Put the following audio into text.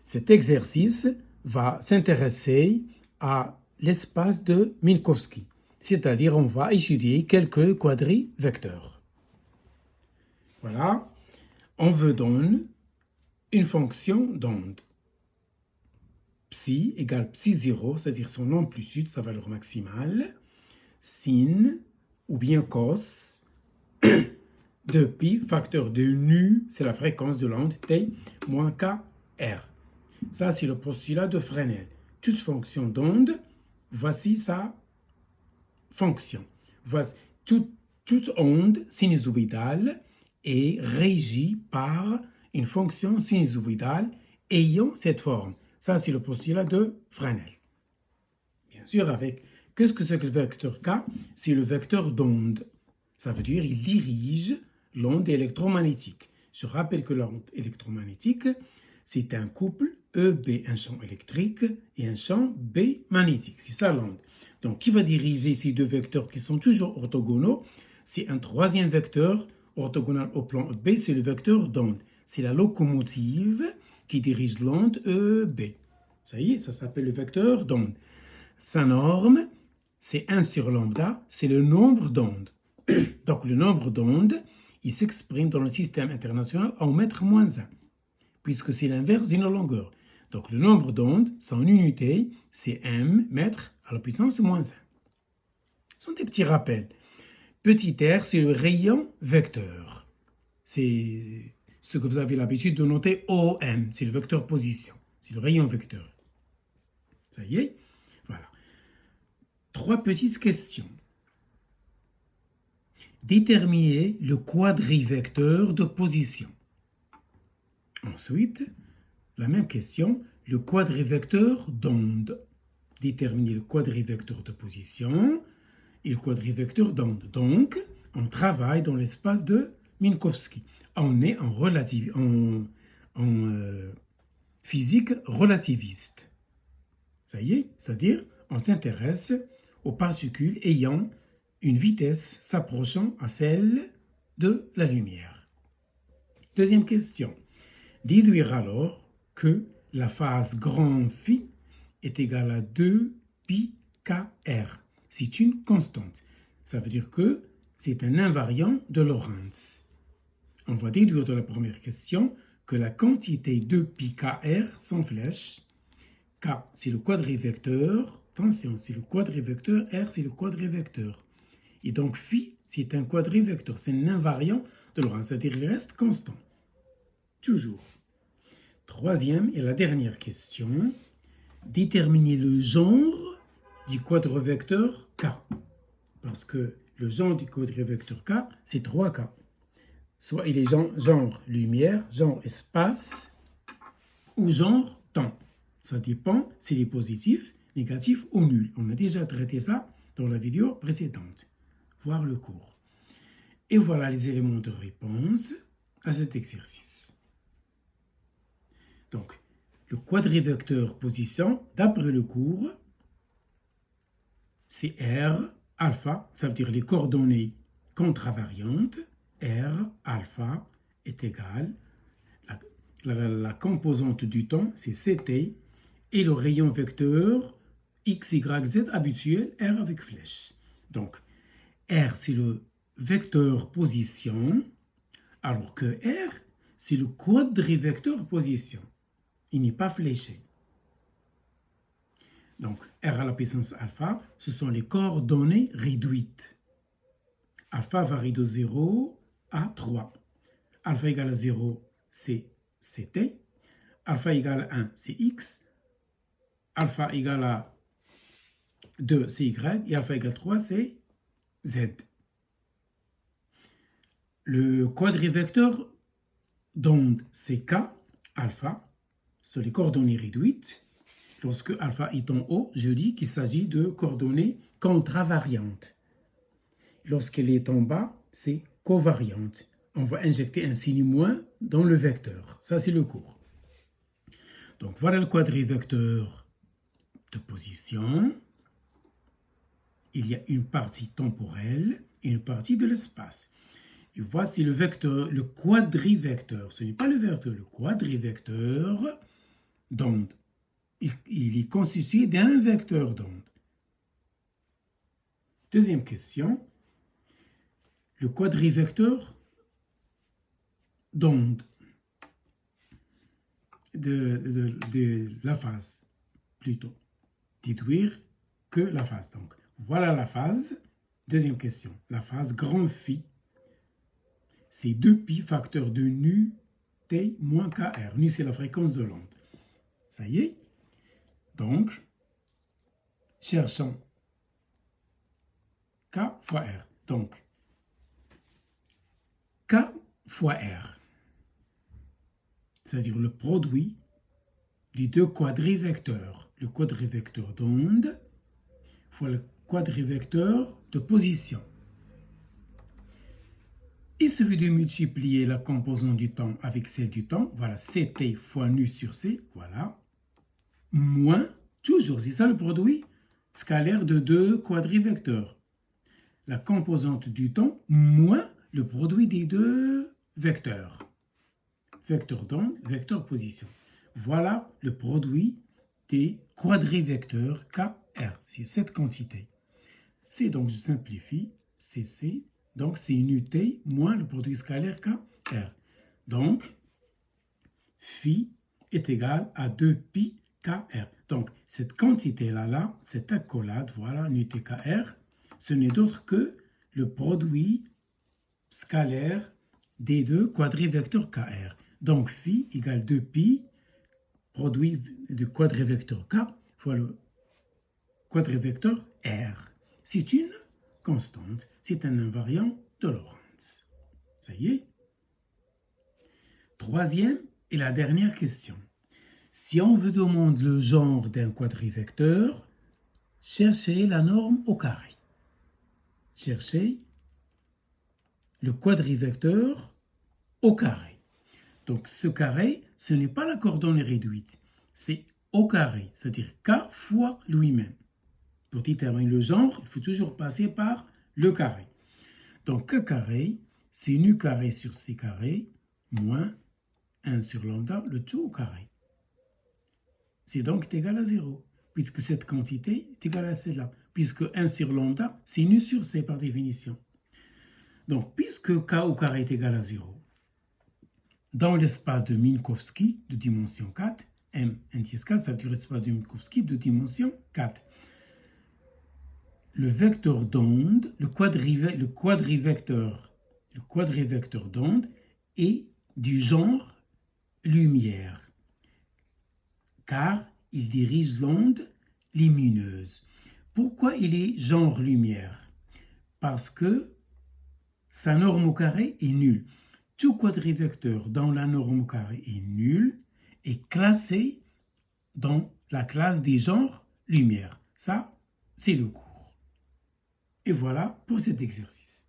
Cet exercice va s'intéresser à l'espace de Minkowski, c'est-à-dire on va étudier quelques quadrivecteurs. Voilà, on veut donner une fonction d'onde. Psi égale psi0, c'est-à-dire son amplitude, sa valeur maximale, sin ou bien cos de pi, facteur de nu, c'est la fréquence de l'onde, t moins kr. Ça, c'est le postulat de Fresnel. Toute fonction d'onde, voici sa fonction. Voici, toute onde sinusoïdale est régie par une fonction sinusoïdale ayant cette forme. Ça, c'est le postulat de Fresnel. Bien sûr, avec qu'est-ce que c'est que le vecteur K? C'est le vecteur d'onde. Ça veut dire qu'il dirige l'onde électromagnétique. Je rappelle que l'onde électromagnétique, c'est un couple EB, un champ électrique, et un champ B magnétique. C'est ça l'onde. Donc, qui va diriger ces deux vecteurs qui sont toujours orthogonaux? C'est un troisième vecteur orthogonal au plan B, c'est le vecteur d'onde. C'est la locomotive qui dirige l'onde EB. Ça y est, ça s'appelle le vecteur d'onde. Sa norme, c'est 1 sur lambda, c'est le nombre d'ondes. Donc, le nombre d'ondes, il s'exprime dans le système international en mètre moins 1, puisque c'est l'inverse d'une longueur. Donc, le nombre d'ondes, son unité, c'est m mètres à la puissance moins 1. Ce sont des petits rappels. Petit r, c'est le rayon vecteur. C'est ce que vous avez l'habitude de noter OM, c'est le vecteur position. C'est le rayon vecteur. Ça y est? Voilà. 3 petites questions. Déterminer le quadrivecteur de position. Ensuite, la même question, le quadrivecteur d'onde. Déterminer le quadrivecteur de position et le quadrivecteur d'onde. Donc, on travaille dans l'espace de Minkowski. On est en physique relativiste. Ça y est, c'est-à-dire on s'intéresse aux particules ayant une vitesse s'approchant à celle de la lumière. Deuxième question. Déduire alors que la phase grand phi est égale à 2 pi kr. C'est une constante. Ça veut dire que c'est un invariant de Lorentz. On va déduire de la première question que la quantité 2 pi kr sans flèche, K c'est le quadrivecteur, attention c'est le quadrivecteur, R c'est le quadrivecteur. Et donc phi c'est un quadrivecteur, c'est un invariant de Lorentz, c'est-à-dire il reste constant. Toujours. Troisième et la dernière question, déterminer le genre du quadrivecteur K. Parce que le genre du quadrivecteur K, c'est 3K. Soit il est genre lumière, genre espace ou genre temps. Ça dépend s'il est positif, négatif ou nul. On a déjà traité ça dans la vidéo précédente. Voir le cours. Et voilà les éléments de réponse à cet exercice. Donc, le quadrivecteur position, d'après le cours, c'est R, alpha, ça veut dire les coordonnées contravariantes. R, alpha, est égal, la composante du temps, c'est Ct, et le rayon vecteur x, y, z habituel, R avec flèche. Donc, R, c'est le vecteur position, alors que R, c'est le quadrivecteur position. Il n'est pas fléché. Donc, R à la puissance alpha, ce sont les coordonnées réduites. Alpha varie de 0 à 3. Alpha égale à 0, c'est Ct. Alpha égale à 1, c'est x. Alpha égale à 2, c'est y. Et alpha égale à 3, c'est z. Le quadrivecteur d'onde, c'est K, alpha, sur les coordonnées réduites. Lorsque alpha est en haut, je dis qu'il s'agit de coordonnées contravariantes. Lorsqu'elle est en bas, c'est covariante. On va injecter un signe moins dans le vecteur. Ça, c'est le cours. Donc, voilà le quadrivecteur de position. Il y a une partie temporelle et une partie de l'espace. Et voici le vecteur, le quadrivecteur. Ce n'est pas le vecteur, le quadrivecteur d'onde. Il est constitué d'un vecteur d'onde. Deuxième question. Le quadrivecteur d'onde de la phase, plutôt. Déduire que la phase. Donc, voilà la phase. Deuxième question. La phase grand phi, c'est 2π facteur de nu t moins kr. Nu, c'est la fréquence de l'onde. Ça y est. Donc, cherchons k fois r. Donc, k fois r, c'est-à-dire le produit des deux quadrivecteurs. Le quadrivecteur d'onde fois le quadrivecteur de position. Il suffit de multiplier la composante du temps avec celle du temps. Voilà, ct fois nu sur c. Voilà. Moins, toujours, c'est ça le produit scalaire de deux quadrivecteurs. La composante du temps moins le produit des deux vecteurs. Vecteur d'onde, vecteur position. Voilà le produit des quadrivecteurs KR. C'est cette quantité. C'est donc, je simplifie, CC, donc c'est une UT moins le produit scalaire KR. Donc, phi est égal à 2π KR. Donc, cette quantité-là, cette accolade, voilà, une UT KR, ce n'est d'autre que le produit scalaire des deux quadrivecteurs KR. Donc, phi égale 2π, produit du quadrivecteur K, fois le quadrivecteur R. C'est une constante, c'est un invariant de Lorentz. Ça y est. Troisième et la dernière question. Si on vous demande le genre d'un quadrivecteur, cherchez la norme au carré. Cherchez le quadrivecteur au carré. Donc ce carré, ce n'est pas la coordonnée réduite, c'est au carré, c'est-à-dire k fois lui-même. Pour déterminer le genre, il faut toujours passer par le carré. Donc k carré, c'est nu carré sur c carré, moins 1 sur lambda, le tout au carré. C'est donc égal à 0, puisque cette quantité est égale à celle-là, puisque 1 sur lambda, c'est nu sur c par définition. Donc, puisque k au carré est égal à 0, dans l'espace de Minkowski de dimension 4, M indice 4, c'est-à-dire l'espace de Minkowski de dimension 4, le vecteur d'onde, le quadrivecteur d'onde est du genre lumière, car il dirige l'onde lumineuse. Pourquoi il est genre lumière? Parce que sa norme au carré est nulle. Tout quadrivecteur dont la norme au carré est nulle est classé dans la classe des genres lumière. Ça, c'est le cours. Et voilà pour cet exercice.